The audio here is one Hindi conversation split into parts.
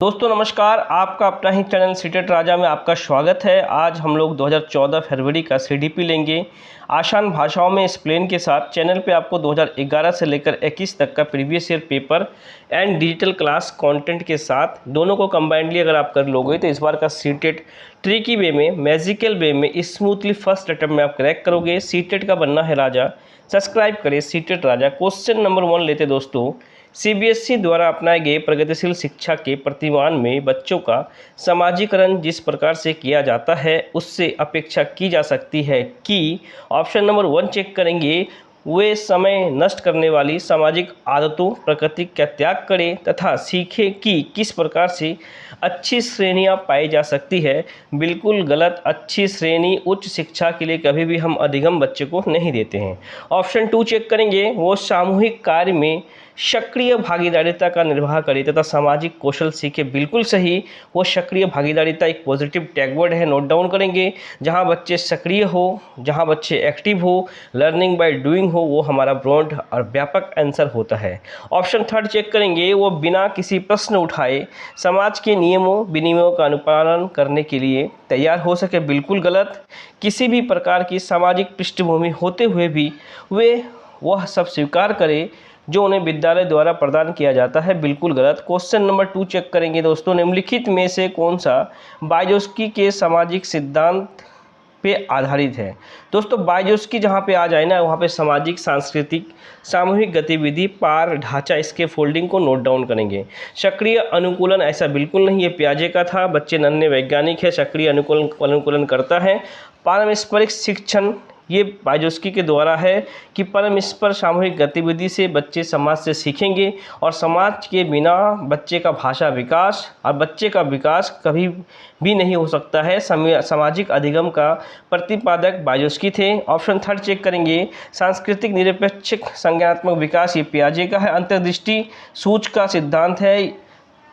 दोस्तों नमस्कार, आपका अपना ही चैनल सीटेट राजा में आपका स्वागत है। आज हम लोग 2014 फरवरी का सीडीपी लेंगे आसान भाषाओं में एक्सप्लेन के साथ। चैनल पे आपको 2011 से लेकर 21 तक का previous year paper and digital class content के साथ दोनों को कंबाइंडली अगर आप कर लोगे तो इस बार का सीटेट ट्रिकी वे में, मैजिकल वे में, स्मूथली फर्स्ट अटेम्प्ट में आप क्रैक करोगे। सीटेट का बनना है राजा, सब्सक्राइब करें सीटेट राजा। क्वेश्चन नंबर 1 लेते दोस्तों। सीबीएसई द्वारा अपनाए गए प्रगतिशील शिक्षा के प्रतिमान में बच्चों का समाजीकरण जिस प्रकार से किया जाता है उससे अपेक्षा की जा सकती है कि ऑप्शन नंबर 1 चेक करेंगे, वे समय नष्ट करने वाली सामाजिक आदतों प्रकृति का त्याग करें तथा सीखें कि किस प्रकार से अच्छी श्रेणियां पाई जा सकती है। बिल्कुल गलत। अच्छी श्रेणी उच्च शिक्षा के लिए कभी भी हम अधिगम बच्चे को नहीं देते हैं। ऑप्शन 2 चेक करेंगे, वो सामूहिक कार्य में सक्रिय भागीदारिता का निर्वाह करे तथा सामाजिक कौशल सीखे। बिल्कुल सही। वो सक्रिय भागीदारिता एक पॉजिटिव टैगवर्ड है, नोट डाउन करेंगे। जहां बच्चे सक्रिय हो, जहां बच्चे एक्टिव हो, लर्निंग बाय डूइंग हो, वो हमारा ब्रॉड और व्यापक आंसर होता है। ऑप्शन 3 चेक करेंगे, वो बिना किसी प्रश्न उठाए समाज के नियमों विनियमों का अनुपालन करने के लिए तैयार हो सके। बिल्कुल गलत। किसी भी प्रकार की सामाजिक पृष्ठभूमि होते हुए भी वह सब स्वीकार करे जो उन्हें विद्यालय द्वारा प्रदान किया जाता है। बिल्कुल गलत। क्वेश्चन नंबर 2 चेक करेंगे दोस्तों, निम्नलिखित में से कौन सा बायोस्की के सामाजिक सिद्धांत पे आधारित है। दोस्तों बायोस्की जहाँ पे आ जाए ना, वहाँ पे सामाजिक, सांस्कृतिक, सामूहिक गतिविधि, पार ढांचा, इसके फोल्डिंग को नोट डाउन करेंगे। सक्रिय अनुकूलन ऐसा बिल्कुल नहीं, ये पियाजे का था। बच्चे नन्हे वैज्ञानिक है, सक्रिय अनुकूलन करता है। पारस्परिक शिक्षण ये बायोस्की के द्वारा है कि परस्पर सामूहिक गतिविधि से बच्चे समाज से सीखेंगे और समाज के बिना बच्चे का भाषा विकास और बच्चे का विकास कभी भी नहीं हो सकता है। सामाजिक अधिगम का प्रतिपादक बायोस्की थे। ऑप्शन 3 चेक करेंगे, सांस्कृतिक निरपेक्ष संज्ञानात्मक विकास ये पियाजे का है। अंतर्दृष्टि सूच का सिद्धांत है।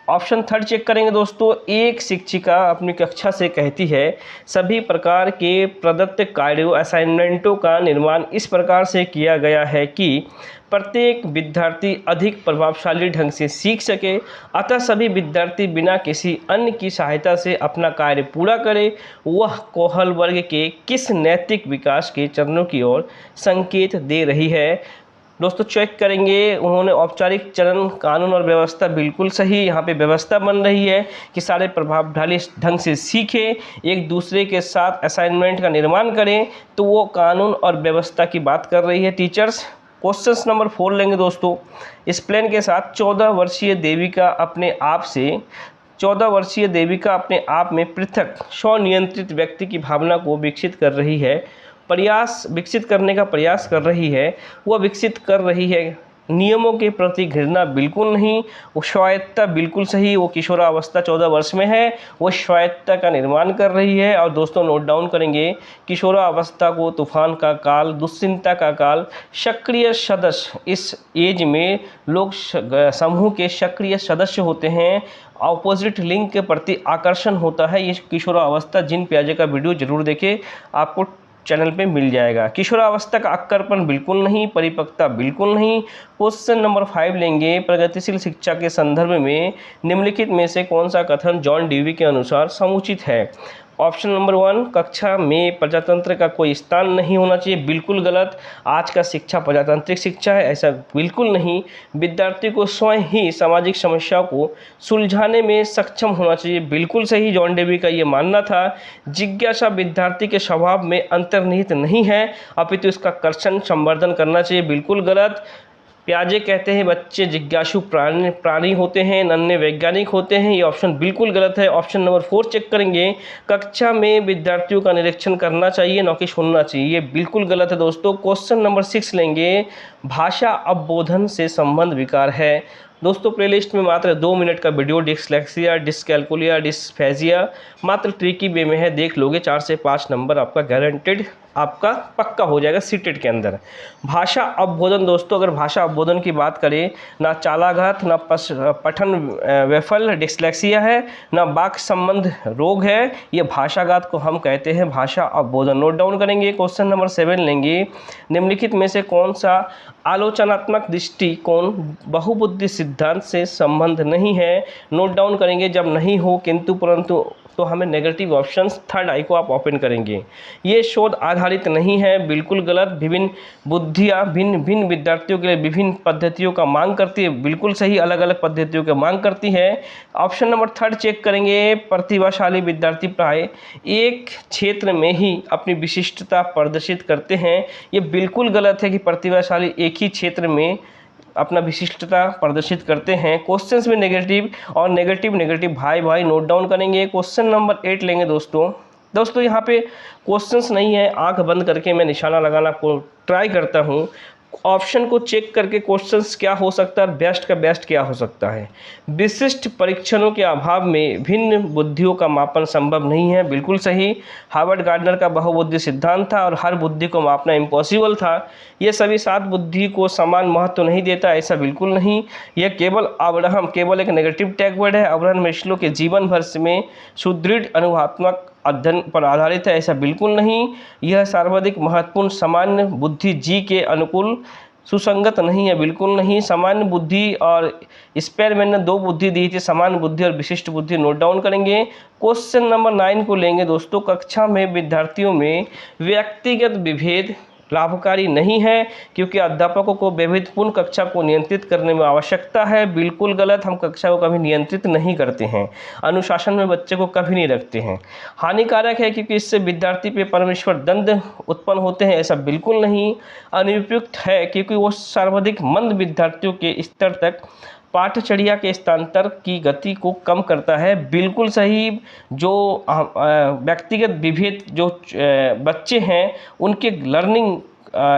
ऑप्शन 3 चेक करेंगे दोस्तों, एक शिक्षिका अपनी कक्षा से कहती है सभी प्रकार के प्रदत्त कार्यों असाइनमेंटों का निर्माण इस प्रकार से किया गया है कि प्रत्येक विद्यार्थी अधिक प्रभावशाली ढंग से सीख सके, अतः सभी विद्यार्थी बिना किसी अन्य की सहायता से अपना कार्य पूरा करें। वह कौशल वर्ग के किस नैतिक विकास के चरणों की ओर संकेत दे रही है। दोस्तों चेक करेंगे, उन्होंने औपचारिक चरण, कानून और व्यवस्था। बिल्कुल सही। यहाँ पे व्यवस्था बन रही है कि सारे प्रभावशाली ढंग से सीखें, एक दूसरे के साथ असाइनमेंट का निर्माण करें, तो वो कानून और व्यवस्था की बात कर रही है टीचर्स। क्वेश्चन नंबर 4 लेंगे दोस्तों, एक्सप्लेन के साथ। 14 वर्षीय देविका अपने आप में पृथक स्वनियंत्रित व्यक्ति की भावना को विकसित करने का प्रयास कर रही है। वह विकसित कर रही है नियमों के प्रति घृणा। बिल्कुल नहीं। वो स्वायत्तता। बिल्कुल सही। वो किशोरावस्था 14 वर्ष में है, वो स्वायत्तता का निर्माण कर रही है। और दोस्तों नोट डाउन करेंगे, किशोरावस्था को तूफान का काल, दुश्चिंता का काल, सक्रिय सदस्य, इस एज में लोग समूह के सक्रिय सदस्य होते हैं, ऑपोजिट लिंग के प्रति आकर्षण होता है। ये किशोरावस्था, जिन पियाजे का वीडियो जरूर देखें, आपको चैनल पे मिल जाएगा। किशोरावस्था का अक्करपन बिल्कुल नहीं, परिपक्वता बिल्कुल नहीं। क्वेश्चन नंबर 5 लेंगे, प्रगतिशील शिक्षा के संदर्भ में निम्नलिखित में से कौन सा कथन जॉन डीवी के अनुसार समुचित है। ऑप्शन नंबर 1, कक्षा में प्रजातंत्र का कोई स्थान नहीं होना चाहिए। बिल्कुल गलत। आज का शिक्षा प्रजातांत्रिक शिक्षा है, ऐसा बिल्कुल नहीं। विद्यार्थी को स्वयं ही सामाजिक समस्याओं को सुलझाने में सक्षम होना चाहिए। बिल्कुल सही। जॉन डेवी का ये मानना था। जिज्ञासा विद्यार्थी के स्वभाव में अंतर्निहित नहीं है, अपितु इसका कर्षण संवर्धन करना चाहिए। बिल्कुल गलत। पियाजे कहते हैं बच्चे जिज्ञासु प्राणी होते हैं, नन्हे वैज्ञानिक होते हैं। ये ऑप्शन बिल्कुल गलत है। ऑप्शन नंबर 4 चेक करेंगे, कक्षा में विद्यार्थियों का निरीक्षण करना चाहिए, न कि सुनना चाहिए। ये बिल्कुल गलत है दोस्तों। क्वेश्चन नंबर 6 लेंगे, भाषा अवबोधन से संबंध विकार है। दोस्तों प्लेलिस्ट में मात्र 2 मिनट का वीडियो डिस्लेक्सिया, डिस्कैलकुलिया, डिस्फेजिया मात्र ट्रिकी वे में है, देख लोगे 4 से 5 नंबर आपका गारंटेड आपका पक्का हो जाएगा सीटेट के अंदर। भाषा अवबोधन दोस्तों, अगर भाषा अवबोधन की बात करें, ना चालाघात, ना पठन वैफल्य डिस्लेक्सिया है, ना वाक् संबंध रोग है, ये भाषाघात को हम कहते हैं भाषा अवबोधन। नोट डाउन करेंगे। क्वेश्चन नंबर 7 लेंगे, निम्नलिखित में से कौन सा आलोचनात्मक दृष्टिकोण बहुबुद्धि सिद्धांत से संबंध नहीं है। नोट डाउन करेंगे। जब नहीं हो, किंतु, परंतु, तो हमें नेगेटिव ऑप्शंस थर्ड आई को आप ओपन करेंगे। ये शोध आधारित नहीं है, बिल्कुल गलत। विभिन्न बुद्धियाँ भिन्न भिन्न विद्यार्थियों के लिए विभिन्न पद्धतियों का मांग करती है, बिल्कुल सही, अलग अलग पद्धतियों की मांग करती है। ऑप्शन नंबर थर्ड चेक करेंगे, प्रतिभाशाली विद्यार्थी प्राय एक क्षेत्र में ही अपनी विशिष्टता प्रदर्शित करते हैं। ये बिल्कुल गलत है कि प्रतिभाशाली एक ही क्षेत्र में अपना विशिष्टता प्रदर्शित करते हैं। क्वेश्चंस में नेगेटिव और नेगेटिव भाई भाई नोट डाउन करेंगे। क्वेश्चन नंबर 8 लेंगे दोस्तों यहाँ पे क्वेश्चंस नहीं है, आंख बंद करके मैं निशाना लगाना को ट्राई करता हूँ, ऑप्शन को चेक करके क्वेश्चंस क्या हो सकता है, बेस्ट का बेस्ट क्या हो सकता है। विशिष्ट परीक्षणों के अभाव में भिन्न बुद्धियों का मापन संभव नहीं है, बिल्कुल सही। हार्वर्ड गार्डनर का बहुबुद्धि सिद्धांत था और हर बुद्धि को मापना इम्पॉसिबल था। ये सभी 7 बुद्धि को समान महत्व नहीं देता, ऐसा बिल्कुल नहीं। यह केवल एक नेगेटिव टैग वर्ड है। अब्राहम मैस्लो के जीवन भर में सुदृढ़ अनुभवात्मक अध्ययन पर आधारित है, ऐसा बिल्कुल नहीं। यह सर्वाधिक महत्वपूर्ण सामान्य बुद्धि जी के अनुकूल सुसंगत नहीं है, बिल्कुल नहीं। सामान्य बुद्धि और स्पेरमैन ने 2 बुद्धि दी थी, सामान्य बुद्धि और विशिष्ट बुद्धि। नोट डाउन करेंगे। क्वेश्चन नंबर 9 को लेंगे दोस्तों, कक्षा में विद्यार्थियों में व्यक्तिगत विभेद लाभकारी नहीं है क्योंकि अध्यापकों को वैविध्यपूर्ण कक्षा को नियंत्रित करने में आवश्यकता है, बिल्कुल गलत। हम कक्षा को कभी नियंत्रित नहीं करते हैं, अनुशासन में बच्चे को कभी नहीं रखते हैं। हानिकारक है क्योंकि इससे विद्यार्थी पे परमेश्वर दंड उत्पन्न होते हैं, ऐसा बिल्कुल नहीं। अनुपयुक्त है क्योंकि वो सर्वाधिक मंद विद्यार्थियों के स्तर तक पाठचर्या के स्थानांतर की गति को कम करता है, बिल्कुल सही। जो व्यक्तिगत विभेद जो बच्चे हैं उनके लर्निंग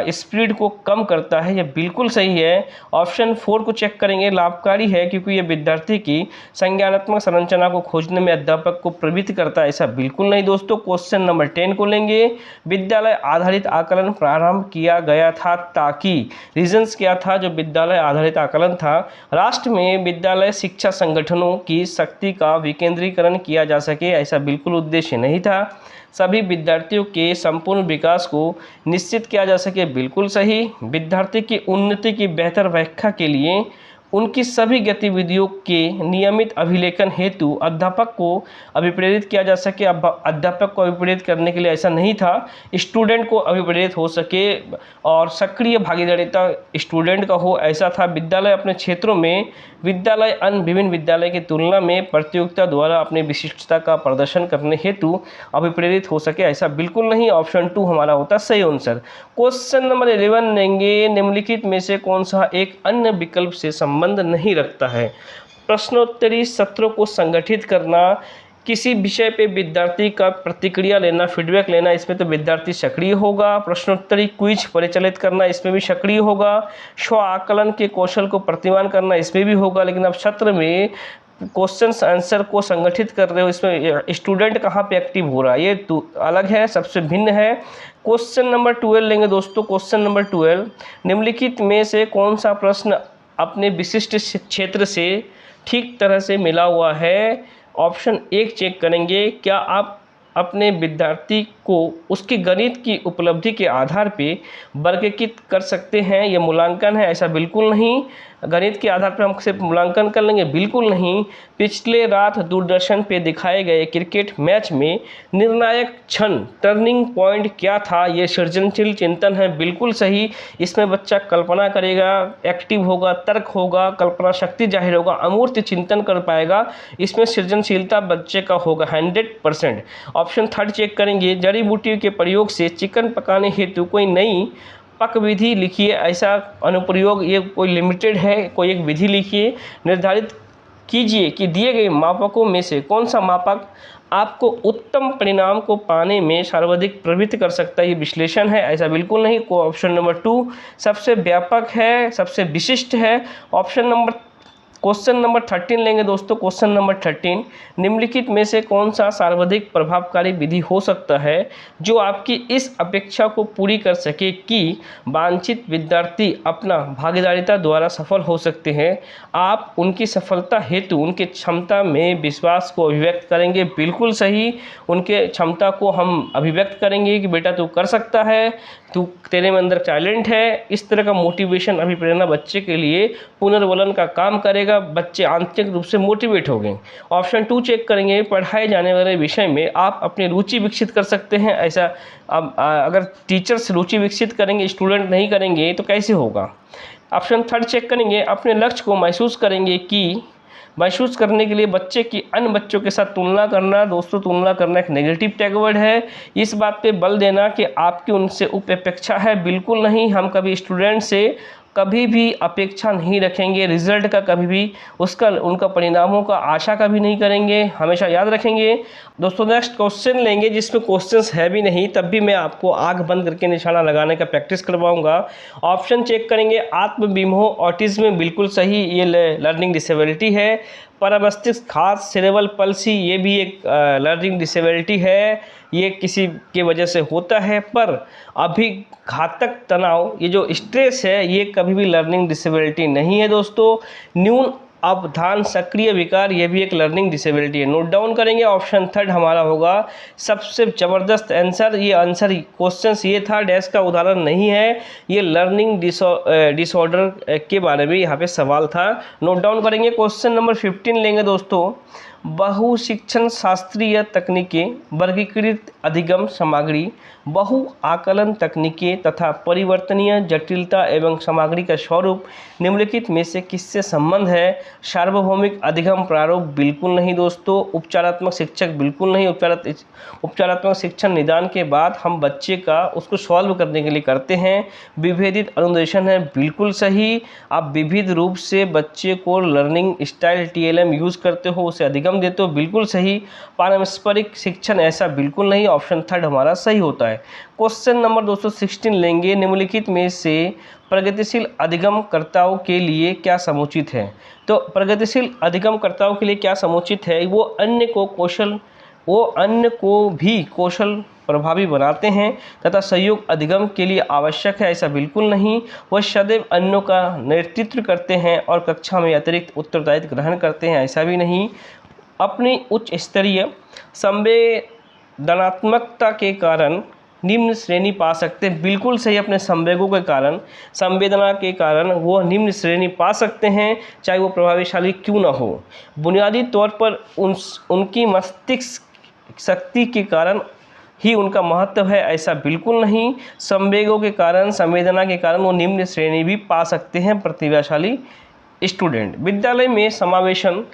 स्पीड को कम करता है, यह बिल्कुल सही है। ऑप्शन 4 को चेक करेंगे, लाभकारी है क्योंकि यह विद्यार्थी की संज्ञानात्मक संरचना को खोजने में अध्यापक को प्रवृत्त करता है, ऐसा बिल्कुल नहीं दोस्तों। क्वेश्चन नंबर 10 को लेंगे, विद्यालय आधारित आकलन प्रारंभ किया गया था ताकि, रीजंस क्या था जो विद्यालय आधारित आकलन था, राष्ट्र में विद्यालय शिक्षा संगठनों की शक्ति का विकेंद्रीकरण किया जा सके, ऐसा बिल्कुल उद्देश्य नहीं था। सभी विद्यार्थियों के संपूर्ण विकास को निश्चित किया जा सके, बिल्कुल सही। विद्यार्थी की उन्नति की बेहतर व्याख्या के लिए उनकी सभी गतिविधियों के नियमित अभिलेखन हेतु अध्यापक को अभिप्रेरित किया जा सके। अब अध्यापक को अभिप्रेरित करने के लिए ऐसा नहीं था, स्टूडेंट को अभिप्रेरित हो सके और सक्रिय भागीदारिता स्टूडेंट का हो, ऐसा था। विद्यालय अपने क्षेत्रों में विद्यालय अन्य विभिन्न विद्यालय की तुलना में प्रतियोगिता द्वारा अपनी विशिष्टता का प्रदर्शन करने हेतु अभिप्रेरित हो सके, ऐसा बिल्कुल नहीं। ऑप्शन 2 हमारा होता है सही आंसर। क्वेश्चन नंबर 11 लेंगे, निम्नलिखित में से कौन सा एक अन्य विकल्प से संबंध नहीं रखता है। प्रश्नोत्तरी सत्रों को संगठित करना, किसी विषय पे विद्यार्थी का प्रतिक्रिया लेना, फीडबैक लेना, इसमें तो विद्यार्थी सक्रिय होगा। प्रश्नोत्तरी क्विज परिचालित करना, इसमें भी सक्रिय होगा। स्व आकलन के कौशल को प्रतिमान करना, इसमें भी होगा। लेकिन अब सत्र में क्वेश्चन आंसर को संगठित कर रहे हो, इसमें स्टूडेंट कहाँ पे एक्टिव हो रहा है, ये तो अलग है, सबसे भिन्न है। क्वेश्चन नंबर 12 लेंगे दोस्तों। क्वेश्चन नंबर 12, निम्नलिखित में से कौन सा प्रश्न अपने विशिष्ट क्षेत्र से ठीक तरह से मिला हुआ है। ऑप्शन 1 चेक करेंगे, क्या आप अपने विद्यार्थी को उसकी गणित की उपलब्धि के आधार पे वर्गीकृत कर सकते हैं, यह मूल्यांकन है, ऐसा बिल्कुल नहीं। गणित के आधार पर हम सिर्फ मूल्यांकन कर लेंगे, बिल्कुल नहीं। पिछले रात दूरदर्शन पे दिखाए गए क्रिकेट मैच में निर्णायक क्षण, टर्निंग पॉइंट क्या था, ये सृजनशील चिंतन है, बिल्कुल सही। इसमें बच्चा कल्पना करेगा, एक्टिव होगा, तर्क होगा, कल्पना शक्ति जाहिर होगा, अमूर्त चिंतन कर पाएगा, इसमें सृजनशीलता बच्चे का होगा 100%। ऑप्शन 3 चेक करेंगे, जड़ी बूटियों के प्रयोग से चिकन पकाने हेतु कोई नई पक विधि लिखिए, ऐसा अनुप्रयोग ये कोई लिमिटेड है, कोई एक विधि लिखिए। निर्धारित कीजिए कि दिए गए मापकों में से कौन सा मापक आपको उत्तम परिणाम को पाने में सर्वाधिक प्रवृत्त कर सकता है, ये विश्लेषण है, ऐसा बिल्कुल नहीं। ऑप्शन नंबर 2 सबसे व्यापक है, सबसे विशिष्ट है। ऑप्शन नंबर क्वेश्चन नंबर 13 लेंगे दोस्तों। क्वेश्चन नंबर 13, निम्नलिखित में से कौन सा सर्वाधिक प्रभावकारी विधि हो सकता है जो आपकी इस अपेक्षा को पूरी कर सके कि वांछित विद्यार्थी अपना भागीदारिता द्वारा सफल हो सकते हैं। आप उनकी सफलता हेतु उनके क्षमता में विश्वास को अभिव्यक्त करेंगे। बिल्कुल सही, उनके क्षमता को हम अभिव्यक्त करेंगे कि बेटा तू कर सकता है, तू तेरे में अंदर टैलेंट है। इस तरह का मोटिवेशन अभिप्रेरणा बच्चे के लिए पुनर्वलन का काम करेगा। बच्चे आंतरिक रूप से मोटिवेट हो गए। ऑप्शन 2 चेक करेंगे, पढ़ाए जाने वाले विषय में आप अपनी रुचि विकसित कर सकते हैं। ऐसा अब अगर टीचर्स रुचि विकसित करेंगे, स्टूडेंट नहीं करेंगे तो कैसे होगा। ऑप्शन 3 चेक करेंगे, अपने लक्ष्य को महसूस करने के लिए बच्चे की अन्य बच्चों के साथ तुलना करना। दोस्तों, तुलना करना एक नेगेटिव टैगवर्ड है। इस बात पे बल देना कि आपकी उनसे अपेक्षा है, बिल्कुल नहीं। हम कभी स्टूडेंट से कभी भी अपेक्षा नहीं रखेंगे, रिजल्ट का कभी भी उनका परिणामों का आशा कभी नहीं करेंगे, हमेशा याद रखेंगे। दोस्तों, नेक्स्ट क्वेश्चन लेंगे जिसमें क्वेश्चंस है भी नहीं, तब भी मैं आपको आंख बंद करके निशाना लगाने का प्रैक्टिस करवाऊंगा। ऑप्शन चेक करेंगे, आत्मविमोह ऑटिज्म में बिल्कुल सही, ये लर्निंग डिसेबिलिटी है। परमस्तिष्क घात सेरेब्रल पल्सी, ये भी एक लर्निंग डिसेबिलिटी है, ये किसी के वजह से होता है। पर अभी घातक तनाव, ये जो स्ट्रेस है, ये कभी भी लर्निंग डिसेबिलिटी नहीं है दोस्तों। न्यून अवधान सक्रिय विकार, ये भी एक लर्निंग डिसेबिलिटी है। नोट डाउन करेंगे। ऑप्शन 3 हमारा होगा सबसे ज़बरदस्त आंसर। ये आंसर क्वेश्चन ये था, डैश का उदाहरण नहीं है, ये लर्निंग डिसऑर्डर के बारे में यहाँ पे सवाल था। नोट डाउन करेंगे। क्वेश्चन नंबर 15 लेंगे दोस्तों। बहु शिक्षण शास्त्रीय तकनीकें, वर्गीकृत अधिगम सामग्री, बहु आकलन तकनीकें तथा परिवर्तनीय जटिलता एवं सामग्री का स्वरूप निम्नलिखित में से किससे संबंध है। सार्वभौमिक अधिगम प्रारूप बिल्कुल नहीं दोस्तों। उपचारात्मक शिक्षक बिल्कुल नहीं। उपचारात्मक शिक्षण निदान के बाद हम बच्चे का उसको सॉल्व करने के लिए करते हैं। विभेदित अनुदेशन है, बिल्कुल सही। आप विविध रूप से बच्चे को लर्निंग स्टाइल TLM यूज़ करते हो, उसे अधिगम देते हो, बिल्कुल सही। पारस्परिक शिक्षण, ऐसा बिल्कुल नहीं। ऑप्शन 3 हमारा सही होता है। क्वेश्चन नंबर 216 लेंगे। निम्नलिखित में से प्रगतिशील अधिगमकर्ताओं के लिए क्या समुचित है। तो प्रगतिशील अधिगमकर्ताओं के लिए क्या समुचित है, वो अन्य को भी कौशल प्रभावी बनाते हैं तथा सहयोग अधिगम के लिए आवश्यक है, ऐसा बिल्कुल नहीं। वह सदैव अन्यों का नेतृत्व करते हैं और कक्षा में अतिरिक्त उत्तरदायित्व ग्रहण करते हैं, ऐसा भी नहीं। अपनी उच्च स्तरीय संवेदनात्मकता के कारण निम्न श्रेणी पा सकते हैं, बिल्कुल सही। अपने संवेगों के कारण, संवेदना के कारण वो निम्न श्रेणी पा सकते हैं, चाहे वो प्रभावशाली क्यों ना हो। बुनियादी तौर पर उनकी मस्तिष्क शक्ति के कारण ही उनका महत्व है, ऐसा बिल्कुल नहीं। संवेगों के कारण, संवेदना के कारण वो निम्न श्रेणी भी पा सकते हैं, प्रतिभाशाली स्टूडेंट। विद्यालय में समावेशन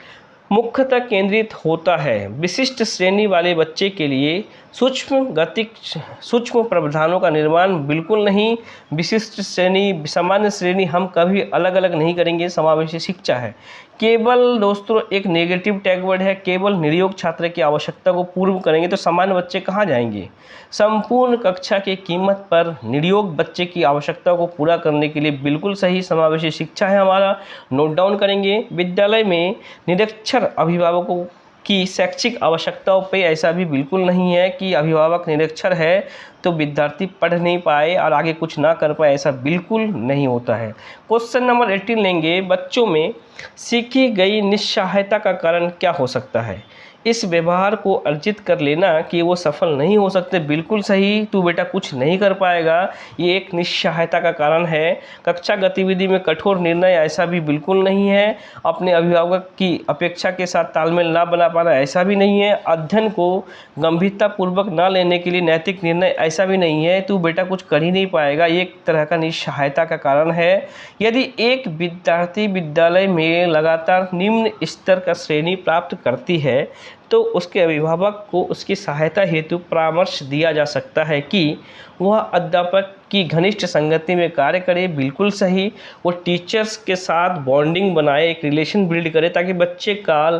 मुख्यतः केंद्रित होता है विशिष्ट श्रेणी वाले बच्चे के लिए सूक्ष्म प्रावधानों का निर्माण, बिल्कुल नहीं। विशिष्ट श्रेणी, सामान्य श्रेणी हम कभी अलग अलग नहीं करेंगे, समावेशी शिक्षा है। केवल दोस्तों एक नेगेटिव टैगवर्ड है, केवल निरयोग छात्र की आवश्यकता को पूर्ण करेंगे तो सामान्य बच्चे कहाँ जाएंगे। संपूर्ण कक्षा की कीमत पर निरयोग बच्चे की आवश्यकता को पूरा करने के लिए बिल्कुल सही समावेशी शिक्षा है हमारा। नोट डाउन करेंगे। विद्यालय में निरक्षर अभिभावकों की शैक्षिक आवश्यकताओं पे ऐसा भी बिल्कुल नहीं है कि अभिभावक निरक्षर है तो विद्यार्थी पढ़ नहीं पाए और आगे कुछ ना कर पाए, ऐसा बिल्कुल नहीं होता है। क्वेश्चन नंबर 18 लेंगे। बच्चों में सीखी गई निस्सहायता का कारण क्या हो सकता है। इस व्यवहार को अर्जित कर लेना कि वो सफल नहीं हो सकते, बिल्कुल सही। तू बेटा कुछ नहीं कर पाएगा, ये एक निस्सहायता का कारण है। कक्षा गतिविधि में कठोर निर्णय, ऐसा भी बिल्कुल नहीं है। अपने अभिभावक की अपेक्षा के साथ तालमेल ना बना पाना, ऐसा भी नहीं है। अध्ययन को गंभीरतापूर्वक ना लेने के लिए नैतिक निर्णय, ऐसा भी नहीं है। तू बेटा कुछ कर ही नहीं पाएगा, ये एक तरह का निस्सहायता का कारण है। यदि एक विद्यार्थी विद्यालय में लगातार निम्न स्तर का श्रेणी प्राप्त करती है तो उसके अभिभावक को उसकी सहायता हेतु परामर्श दिया जा सकता है कि वह अध्यापक की घनिष्ठ संगति में कार्य करे। बिल्कुल सही। वो टीचर्स के साथ बॉन्डिंग बनाए, एक रिलेशन बिल्ड करे, ताकि बच्चे का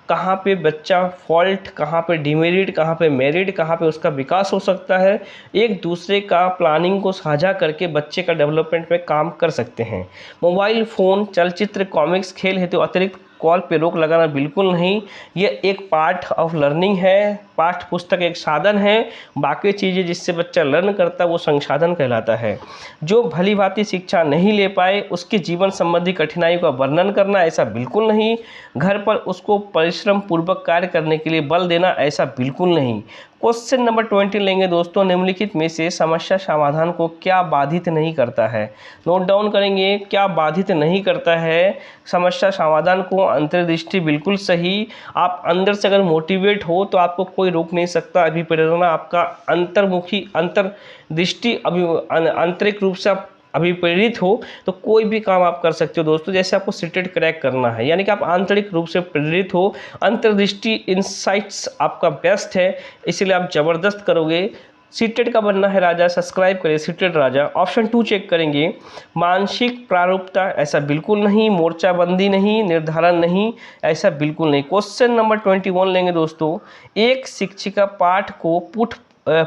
कहाँ पे बच्चा फॉल्ट, कहाँ पे डिमेरिट, कहाँ पे मेरिट, कहाँ पे उसका विकास हो सकता है, एक दूसरे का प्लानिंग को साझा करके बच्चे का डेवलपमेंट में काम कर सकते हैं। मोबाइल फ़ोन, चलचित्र, कॉमिक्स, खेल हेतु अतिरिक्त कॉल पे रोक लगाना बिल्कुल नहीं। ये एक पार्ट ऑफ लर्निंग है, पाठ्य पुस्तक एक साधन है, बाकी चीज़ें जिससे बच्चा लर्न करता है वो संसाधन कहलाता है। जो भली भांति शिक्षा नहीं ले पाए उसके जीवन संबंधी कठिनाइयों का वर्णन करना, ऐसा बिल्कुल नहीं। घर पर उसको परिश्रम पूर्वक कार्य करने के लिए बल देना, ऐसा बिल्कुल नहीं। क्वेश्चन नंबर 20 लेंगे दोस्तों, निम्नलिखित में से समस्या समाधान को क्या बाधित नहीं करता है? नोट डाउन करेंगे, क्या बाधित नहीं करता है समस्या समाधान को? अंतर्दृष्टि, बिल्कुल सही। आप अंदर से अगर मोटिवेट हो तो आपको कोई रोक नहीं सकता। अभिप्रेरणा, आपका अंतर्मुखी, अंतर्दृष्टि, आंतरिक रूप से आप अभिप्रेरित हो तो कोई भी काम आप कर सकते हो दोस्तों। जैसे आपको सीटेट क्रैक करना है, यानी कि आप आंतरिक रूप से प्रेरित हो, अंतर्दृष्टि, इंसाइट्स आपका बेस्ट है, इसलिए आप ज़बरदस्त करोगे। सीटेट का बनना है राजा, सब्सक्राइब करें सीटेट राजा। ऑप्शन 2 चेक करेंगे, मानसिक प्रारूपता, ऐसा बिल्कुल नहीं। मोर्चाबंदी नहीं, निर्धारण नहीं, ऐसा बिल्कुल नहीं। क्वेश्चन नंबर 21 लेंगे दोस्तों, एक शिक्षिका पाठ को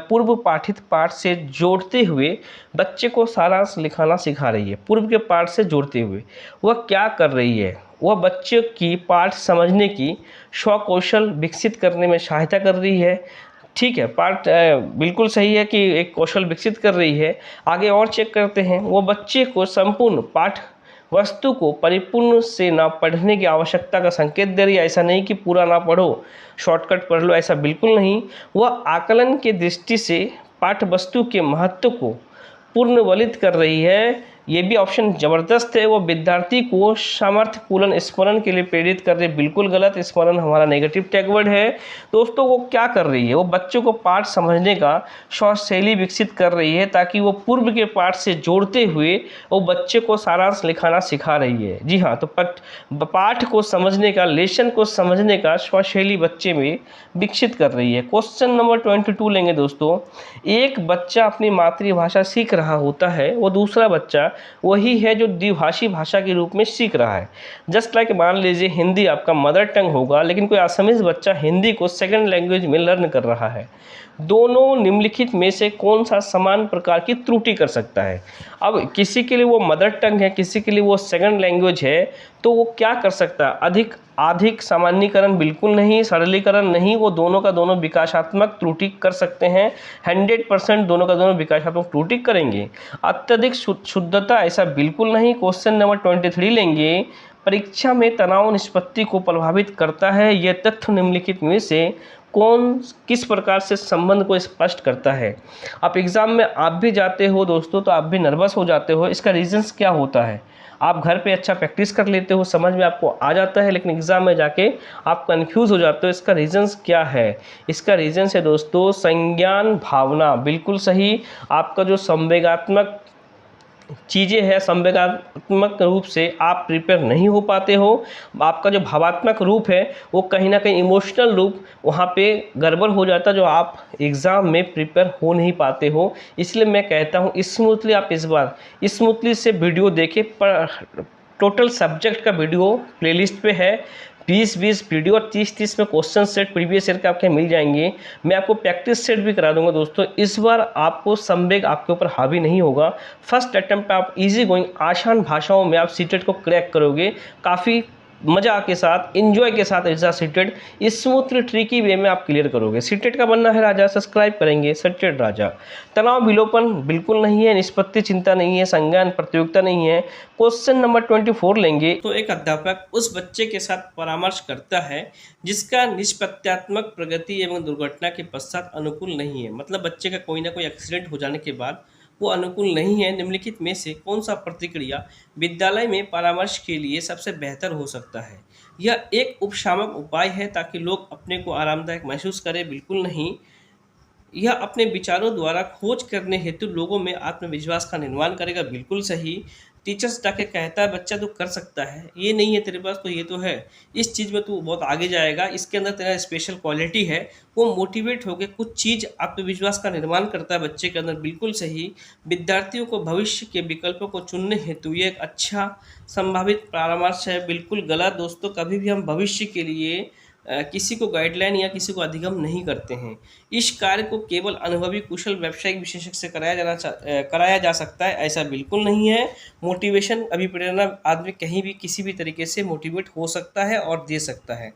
पूर्व पाठित पाठ से जोड़ते हुए बच्चे को सारांश लिखाना सिखा रही है। पूर्व के पाठ से जोड़ते हुए वह क्या कर रही है? वह बच्चे की पाठ समझने की स्वकौशल विकसित करने में सहायता कर रही है। ठीक है, पाठ बिल्कुल सही है कि एक कौशल विकसित कर रही है। आगे और चेक करते हैं, वो बच्चे को संपूर्ण पाठ वस्तु को परिपूर्ण से ना पढ़ने की आवश्यकता का संकेत दे रही है। ऐसा नहीं कि पूरा ना पढ़ो, शॉर्टकट पढ़ लो, ऐसा बिल्कुल नहीं। वह आकलन के दृष्टि से पाठ वस्तु के महत्व को पूर्णवलित कर रही है। ये भी ऑप्शन ज़बरदस्त है। वो विद्यार्थी को सामर्थ्यपूर्ण स्मरण के लिए प्रेरित कर रही है, बिल्कुल गलत। स्मरण हमारा नेगेटिव टैगवर्ड है दोस्तों। वो क्या कर रही है? वो बच्चों को पाठ समझने का शैली विकसित कर रही है, ताकि वो पूर्व के पाठ से जोड़ते हुए वो बच्चे को सारांश लिखाना सिखा रही है। जी हाँ, तो पाठ को समझने का, लेसन को समझने का स्वशैली बच्चे में विकसित कर रही है। क्वेश्चन नंबर 22 लेंगे दोस्तों, एक बच्चा अपनी मातृभाषा सीख रहा होता है, वो दूसरा बच्चा वही है जो द्विभाषी भाषा के रूप में सीख रहा है। जस्ट लाइक मान लीजिए हिंदी आपका मदर टंग होगा, लेकिन कोई असमीज बच्चा हिंदी को सेकंड लैंग्वेज में लर्न कर रहा है। दोनों निम्नलिखित में से कौन सा समान प्रकार की त्रुटि कर सकता है? अब किसी के लिए वो मदर टंग है, किसी के लिए वो सेकंड लैंग्वेज है, तो वो क्या कर सकता है? अधिक सामान्यीकरण बिल्कुल नहीं, सरलीकरण नहीं। वो दोनों का दोनों विकासात्मक त्रुटि कर सकते हैं। 100% दोनों का दोनों विकासात्मक त्रुटि करेंगे। अत्यधिक शुद्धता, ऐसा बिल्कुल नहीं। क्वेश्चन नंबर 23 लेंगे, परीक्षा में तनाव निष्पत्ति को प्रभावित करता है। यह तथ्य निम्नलिखित में से किस प्रकार से संबंध को स्पष्ट करता है? आप एग्ज़ाम में आप भी जाते हो दोस्तों, तो आप भी नर्वस हो जाते हो। इसका रीजंस क्या होता है? आप घर पे अच्छा प्रैक्टिस कर लेते हो, समझ में आपको आ जाता है, लेकिन एग्ज़ाम में जाके आप कंफ्यूज हो जाते हो। इसका रीजंस क्या है? इसका रीजंस है दोस्तों संज्ञान भावना, बिल्कुल सही। आपका जो संवेगात्मक चीज़ें हैं, संवेगात्मक रूप से आप प्रिपेयर नहीं हो पाते हो। आपका जो भावात्मक रूप है वो कहीं ना कहीं इमोशनल रूप वहाँ पे गड़बड़ हो जाता है, जो आप एग्ज़ाम में प्रिपेयर हो नहीं पाते हो। इसलिए मैं कहता हूँ स्मूथली आप इस बार स्मूथली से वीडियो देखें। पर टोटल सब्जेक्ट का वीडियो प्लेलिस्ट पे है, 20-20 वीडियो और 30-30 में क्वेश्चन सेट प्रीवियस ईयर के आपके मिल जाएंगे। मैं आपको प्रैक्टिस सेट भी करा दूंगा दोस्तों। इस बार आपको संवेग आपके ऊपर हावी नहीं होगा। फर्स्ट अटेम्प्ट पे आप इजी गोइंग आसान भाषाओं में आप सीटेट को क्रैक करोगे, काफ़ी मज़ा के साथ, इंजॉय के साथ एग्जाम सीटेट स्मूथली ट्रिकी वे में आप क्लियर करोगे। सीटेट का बनना है राजा, सब्सक्राइब करेंगे सीटेट राजा। तनाव विलोपन बिल्कुल नहीं है, निष्पत्ति चिंता नहीं है, संज्ञान प्रतियोगिता नहीं है। क्वेश्चन नंबर 24 लेंगे, तो एक अध्यापक उस बच्चे के साथ परामर्श करता है जिसका निष्पत्त्यात्मक प्रगति एवं दुर्घटना के पश्चात अनुकूल नहीं है। मतलब बच्चे का कोई ना कोई एक्सीडेंट हो जाने के बाद वो अनुकूल नहीं है। निम्नलिखित में से कौन सा प्रतिक्रिया विद्यालय में परामर्श के लिए सबसे बेहतर हो सकता है? यह एक उपशामक उपाय है ताकि लोग अपने को आरामदायक महसूस करें? बिल्कुल नहीं। यह अपने विचारों द्वारा खोज करने हेतु लोगों में आत्मविश्वास का निर्माण करेगा? बिल्कुल सही। टीचर्स जाके कहता है बच्चा तू कर सकता है, ये नहीं है तेरे पास तो ये तो है, इस चीज़ में तू बहुत आगे जाएगा, इसके अंदर तेरा स्पेशल क्वालिटी है, वो मोटिवेट होकर कुछ चीज़ आत्मविश्वास का निर्माण करता है बच्चे के अंदर, बिल्कुल सही। विद्यार्थियों को भविष्य के विकल्पों को चुनने हेतु ये एक अच्छा संभावित परामर्श है, बिल्कुल गलत दोस्तों। कभी भी हम भविष्य के लिए किसी को गाइडलाइन या किसी को अधिगम नहीं करते हैं। इस कार्य को केवल अनुभवी कुशल व्यावसायिक विशेषज्ञ से कराया जा सकता है, ऐसा बिल्कुल नहीं है। मोटिवेशन अभिप्रेरणा आदमी कहीं भी किसी भी तरीके से मोटिवेट हो सकता है और दे सकता है।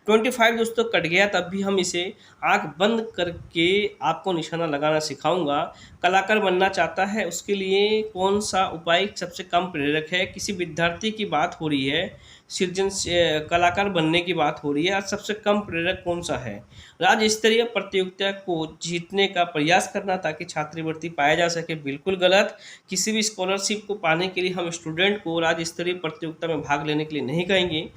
25 दोस्तों कट गया, तब भी हम इसे आंख बंद करके आपको निशाना लगाना सिखाऊंगा। कलाकार बनना चाहता है, उसके लिए कौन सा उपाय सबसे कम प्रेरक है? किसी विद्यार्थी की बात हो रही है, सृजन कलाकार बनने की बात हो रही है, आज सबसे कम प्रेरक कौन सा है? राज्य स्तरीय प्रतियोगिता को जीतने का प्रयास करना ताकि छात्रवृत्ति पाया जा सके, बिल्कुल गलत। किसी भी स्कॉलरशिप को पाने के लिए हम स्टूडेंट को राज्य स्तरीय प्रतियोगिता में भाग लेने के लिए नहीं कहेंगे।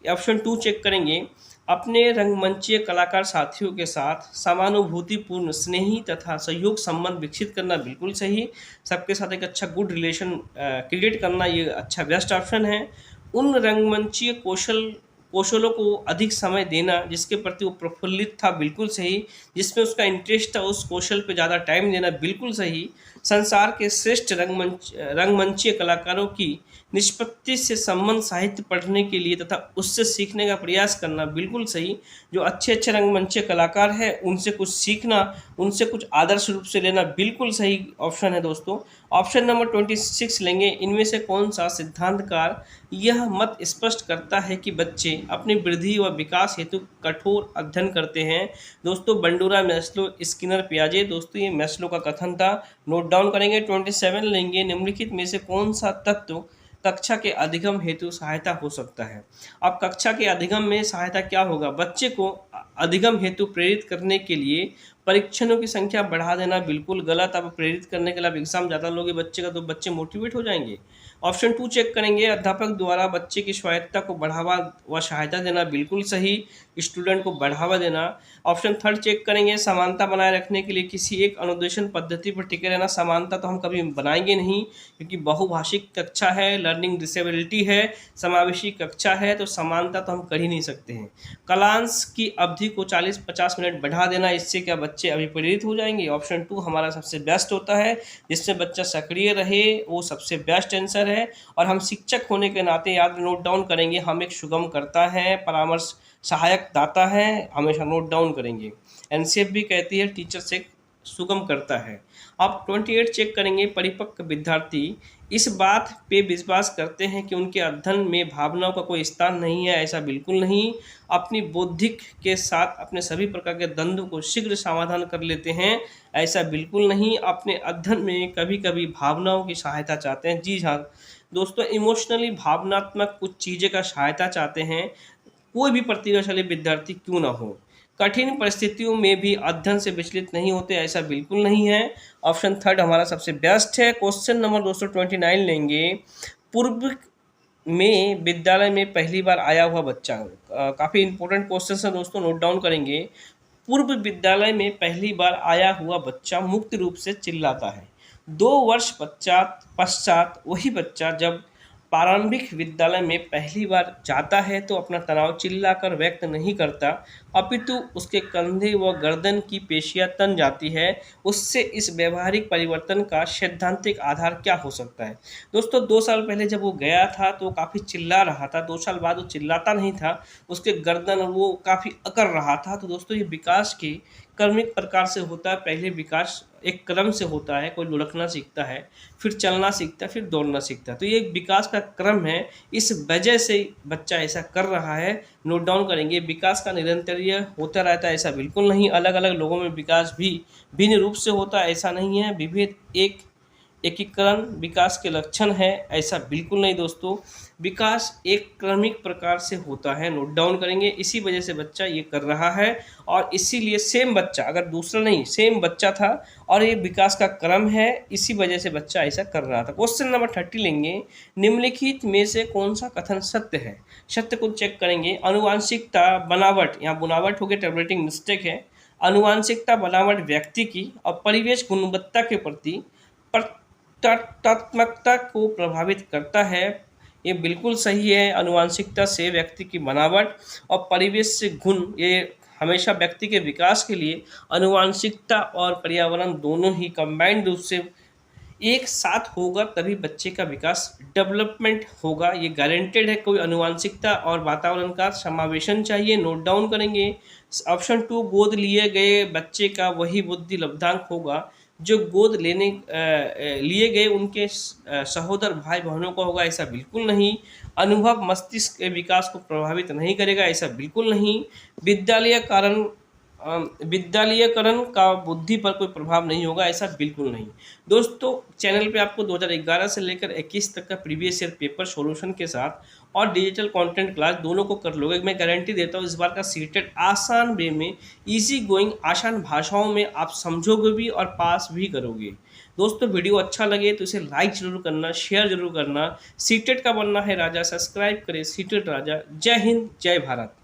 ऑप्शन 2 चेक करेंगे, अपने रंगमंचीय कलाकार साथियों के साथ समानुभूतिपूर्ण, स्नेही तथा सहयोग संबंध विकसित करना, बिल्कुल सही। सबके साथ एक अच्छा गुड रिलेशन क्रिएट करना, ये अच्छा बेस्ट ऑप्शन है। उन रंगमंचीय कौशलों को अधिक समय देना जिसके प्रति वो प्रफुल्लित था, बिल्कुल सही। जिसमें उसका इंटरेस्ट था उस कौशल पे ज़्यादा टाइम देना, बिल्कुल सही। संसार के श्रेष्ठ रंगमंचीय कलाकारों की निष्पत्ति से संबंध साहित्य पढ़ने के लिए तथा उससे सीखने का प्रयास करना, बिल्कुल सही। जो अच्छे अच्छे रंगमंचीय कलाकार हैं उनसे कुछ सीखना, उनसे कुछ आदर्श रूप से लेना, बिल्कुल सही ऑप्शन है दोस्तों। ऑप्शन नंबर 26 लेंगे, इनमें से कौन सा सिद्धांतकार यह मत स्पष्ट करता है कि बच्चे अपनी वृद्धि व विकास हेतु कठोर अध्ययन करते हैं? दोस्तों बंडूरा, मैस्लो, स्किनर, पियाजे। दोस्तों ये मैस्लो का कथन था, नोट डाउन करेंगे। 27 लेंगे, निम्नलिखित में से कौन सा तत्व कक्षा के अधिगम हेतु सहायता हो सकता है? अब कक्षा के अधिगम में सहायता क्या होगा? बच्चे को अधिगम हेतु प्रेरित करने के लिए परीक्षणों की संख्या बढ़ा देना, बिल्कुल गलत। अब प्रेरित करने के लिए आप एग्जाम ज़्यादा लोगे बच्चे का तो बच्चे मोटिवेट हो जाएंगे। ऑप्शन 2 चेक करेंगे, अध्यापक द्वारा बच्चे की स्वायत्तता को बढ़ावा व सहायता देना, बिल्कुल सही, स्टूडेंट को बढ़ावा देना। ऑप्शन 3 चेक करेंगे, समानता बनाए रखने के लिए किसी एक अनुदेशन पद्धति पर टिके रहना। समानता तो हम कभी बनाएंगे नहीं, क्योंकि बहुभाषिक कक्षा है, लर्निंग डिसेबिलिटी है, समावेशी कक्षा है, तो समानता तो हम कर ही नहीं सकते हैं। कलांश की अवधि को 40-50 मिनट बढ़ा देना, इससे क्या बच्चे अभिप्रेरित हो जाएंगे? ऑप्शन 2 हमारा सबसे बेस्ट होता है, जिससे बच्चा सक्रिय रहे, वो सबसे बेस्ट आंसर है। और हम शिक्षक होने के नाते याद नोट डाउन करेंगे, हम एक सुगम करता है, परामर्श सहायक दाता है, हमेशा नोट डाउन करेंगे। एनसीएफ भी कहती है टीचर से सुगम करता है। आप 28 चेक करेंगे, परिपक्व विद्यार्थी इस बात पे विश्वास करते हैं कि उनके अध्ययन में भावनाओं का कोई स्थान नहीं है, ऐसा बिल्कुल नहीं। अपनी बौद्धिक के साथ अपने सभी प्रकार के द्वंद्व को शीघ्र समाधान कर लेते हैं, ऐसा बिल्कुल नहीं। अपने अध्ययन में कभी कभी भावनाओं की सहायता चाहते हैं, जी हाँ दोस्तों, इमोशनली भावनात्मक कुछ चीज़ें का सहायता चाहते हैं, कोई भी प्रतिभाशाली विद्यार्थी क्यों ना हो। कठिन परिस्थितियों में भी अध्ययन से विचलित नहीं होते, ऐसा बिल्कुल नहीं है। ऑप्शन 3 हमारा सबसे बेस्ट है। क्वेश्चन नंबर 229 लेंगे, पूर्व में विद्यालय में पहली बार आया हुआ बच्चा, काफ़ी इंपॉर्टेंट क्वेश्चन है दोस्तों, नोट डाउन करेंगे। पूर्व विद्यालय में पहली बार आया हुआ बच्चा मुक्त रूप से चिल्लाता है। 2 वर्ष पश्चात वही बच्चा जब प्रारंभिक विद्यालय में पहली बार जाता है तो अपना तनाव चिल्लाकर व्यक्त नहीं करता, अपितु उसके कंधे व गर्दन की पेशियां तन जाती है। उससे इस व्यवहारिक परिवर्तन का सैद्धांतिक आधार क्या हो सकता है? दोस्तों 2 साल पहले जब वो गया था तो काफ़ी चिल्ला रहा था, 2 साल बाद वो चिल्लाता नहीं था, उसके गर्दन वो काफ़ी अकड़ रहा था। तो दोस्तों ये विकास के क्रमिक प्रकार से होता है, पहले विकास एक क्रम से होता है, कोई लुढ़कना सीखता है, फिर चलना सीखता है, फिर दौड़ना सीखता है, तो ये एक विकास का क्रम है, इस वजह से बच्चा ऐसा कर रहा है। नोट डाउन करेंगे, विकास का निरंतरीय होता रहता है, ऐसा बिल्कुल नहीं। अलग अलग लोगों में विकास भी भिन्न रूप से होता है, ऐसा नहीं है। विभेद एक एकीकरण विकास के लक्षण है, ऐसा बिल्कुल नहीं दोस्तों। विकास एक क्रमिक प्रकार से होता है, नोट डाउन करेंगे, इसी वजह से बच्चा ये कर रहा है। और इसीलिए सेम बच्चा, अगर दूसरा नहीं, सेम बच्चा था और ये विकास का क्रम है, इसी वजह से बच्चा ऐसा कर रहा था। क्वेश्चन नंबर 30 लेंगे, निम्नलिखित में से कौन सा कथन सत्य है? सत्य को चेक करेंगे। अनुवांशिकता बनावट, यहाँ बुनावट हो गई, टैबलेटिंग मिस्टेक है। अनुवांशिकता बनावट व्यक्ति की और परिवेश गुणवत्ता के प्रति तत्मकता को प्रभावित करता है। ये बिल्कुल सही है। आनुवंशिकता से व्यक्ति की बनावट और परिवेश से गुण, ये हमेशा व्यक्ति के विकास के लिए आनुवंशिकता और पर्यावरण दोनों ही कंबाइंड रूप से एक साथ होगा, तभी बच्चे का विकास डेवलपमेंट होगा। ये गारंटेड है। कोई आनुवंशिकता और वातावरण का समावेशन चाहिए। नोट डाउन करेंगे। ऑप्शन 2, गोद लिए गए बच्चे का वही बुद्धि लब्धांक होगा जो गोद लिए गए उनके सहोदर भाई बहनों का होगा, ऐसा बिल्कुल नहीं। अनुभव मस्तिष्क के विकास को प्रभावित नहीं करेगा, ऐसा बिल्कुल नहीं। विद्यालय कारण विद्यालयकरण का बुद्धि पर कोई प्रभाव नहीं होगा, ऐसा बिल्कुल नहीं। दोस्तों, चैनल पे आपको 2011 से लेकर 21 तक का प्रीवियस ईयर पेपर सॉल्यूशन के साथ और डिजिटल कंटेंट क्लास दोनों को कर लोगे। मैं गारंटी देता हूँ इस बार का सीटेट आसान वे में, इजी गोइंग, आसान भाषाओं में आप समझोगे भी और पास भी करोगे। दोस्तों, वीडियो अच्छा लगे तो इसे लाइक जरूर करना, शेयर जरूर करना। सीटेट का बनना है राजा, सब्सक्राइब करें सीटेट राजा। जय हिंद, जय भारत।